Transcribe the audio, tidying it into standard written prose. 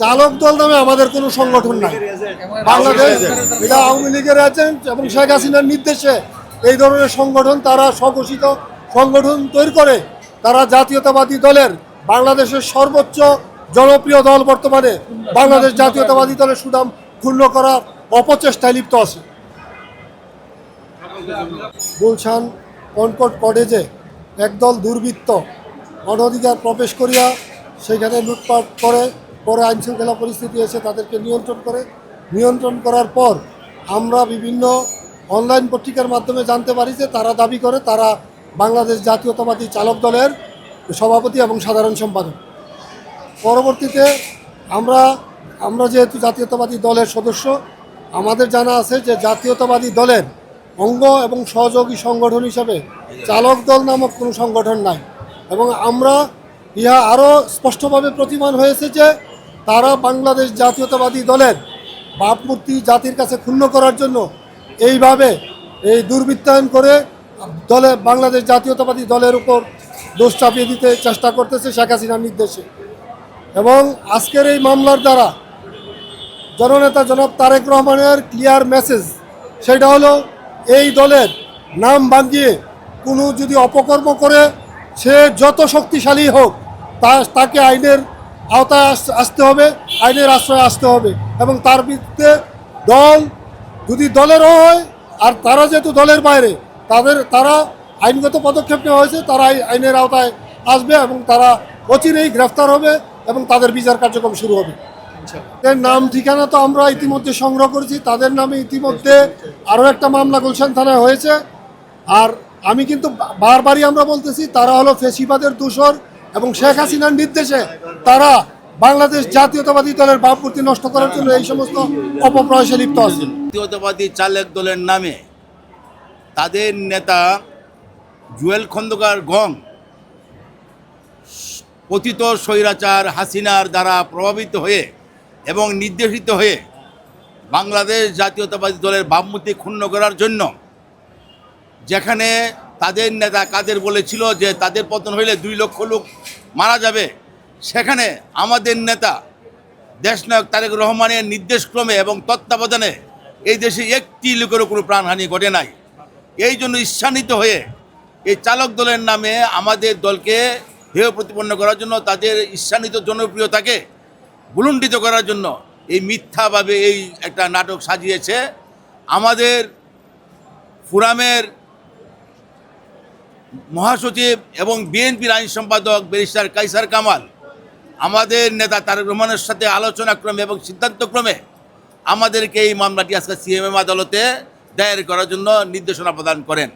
চালক দল নামে আমাদের কোনো সংগঠন নাই। বাংলাদেশ এটা আওয়ামী লীগের এজেন্ট এবং শেখ হাসিনার নির্দেশে এই ধরনের সংগঠন, তারা স্বঘোষিত সংগঠন তৈরি করে। তারা জাতীয়তাবাদী দলের বাংলাদেশের সর্বোচ্চ জনপ্রিয় দল বর্তমানে বাংলাদেশ জাতীয়তাবাদী দলের সুনাম ক্ষুণ্ণ করার অপচেষ্টায় লিপ্ত আছে। গুলশান কনকর্ড কটেজে একদল দুর্বৃত্ত অনধিকার প্রবেশ করিয়া সেখানে লুটপাট করে, পরে আইনশৃঙ্খলা পরিস্থিতি এসে তাদেরকে নিয়ন্ত্রণ করার পর আমরা বিভিন্ন অনলাইন পত্রিকার মাধ্যমে জানতে পারি যে তারা দাবি করে তারা বাংলাদেশ জাতীয়তাবাদী চালক দলের সভাপতি এবং সাধারণ সম্পাদক। পরবর্তীতে আমরা যেহেতু জাতীয়তাবাদী দলের সদস্য, আমাদের জানা আছে যে জাতীয়তাবাদী দলের অঙ্গ এবং সহযোগী সংগঠন হিসাবে চালক দল নামক কোনো সংগঠন নাই। এবং আমরা ইহা আরও স্পষ্টভাবে প্রতিমান হয়েছে যে তারা বাংলাদেশ জাতীয়তাবাদী দলের ভাবমূর্তি জাতির কাছে ক্ষুণ্ণ করার জন্য এইভাবে এই দুর্বৃত্তায়ন করে বাংলাদেশ জাতীয়তাবাদী দলের উপর দোষ চাপিয়ে দিতে চেষ্টা করতেছে শেখ হাসিনার নির্দেশে। এবং আজকের এই মামলার দ্বারা জননেতা জনাব তারেক রহমানের ক্লিয়ার মেসেজ, সেটা হলো এই দলের নাম ভাঙিয়ে কোনো যদি অপকর্ম করে সে যত শক্তিশালী হোক তাকে আইনের আওতায় আসতে হবে, আইনের আশ্রয়ে আসতে হবে। এবং তার বিরুদ্ধে দল যদি দলেরও হয়, আর তারা যেহেতু দলের বাইরে, তারা আইনগত পদক্ষেপ নেওয়া হয়েছে, তারা আইনের আওতায় আসবে এবং তারা অচিরেই গ্রেফতার হবে এবং তাদের বিচার কার্যক্রম শুরু হবে। এর নাম ঠিকানা তো আমরা ইতিমধ্যে সংগ্রহ করেছি। তাদের নামে ইতিমধ্যে আরও একটা মামলা গুলশান থানায় হয়েছে। আর আমি কিন্তু বারবারই আমরা বলতেছি, তারা হলো ফেসিবাদের দূষর এবং শেখ হাসিনার নির্দেশে তারা বাংলাদেশ জাতীয়তাবাদী দলের ভাবমূর্তি নষ্ট করার জন্য এই সমস্ত অপপ্রয়াসে লিপ্ত আছে। জাতীয়তাবাদী চালক দলের নামে তাদের নেতা জুয়েল খন্দকার গং কথিত স্বৈরাচার হাসিনার দ্বারা প্রভাবিত হয়ে এবং নির্দেশিত হয়ে বাংলাদেশ জাতীয়তাবাদী দলের ভাবমূর্তি ক্ষুণ্ণ করার জন্য, যেখানে তাদের নেতা কাদের বলেছিল যে তাদের পতন হইলে 2 লক্ষ লোক মারা যাবে, সেখানে আমাদের নেতা দেশনায়ক তারেক রহমানের নির্দেশক্রমে এবং তত্ত্বাবধানে এই দেশে একটি লোকেরও কোনো প্রাণহানি ঘটে নাই। এই জন্য ঈর্ষান্বিত হয়ে এই চালক দলের নামে আমাদের দলকে হেয় প্রতিপন্ন করার জন্য, তাদের ঈর্ষান্বিত জনপ্রিয়তাকে ভুলুণ্ঠিত করার জন্য এই মিথ্যাভাবে এই একটা নাটক সাজিয়েছে। আমাদের ফোরামের মহাসচিব এবং বিএনপির আইন সম্পাদক ব্যারিস্টার কায়সার কামাল আমাদের নেতা তারেক রহমানের সাথে আলোচনাক্রমে এবং সিদ্ধান্তক্রমে আমাদেরকে এই মামলাটি আজকে সিএমএম আদালতে দায়ের করার জন্য নির্দেশনা প্রদান করেন।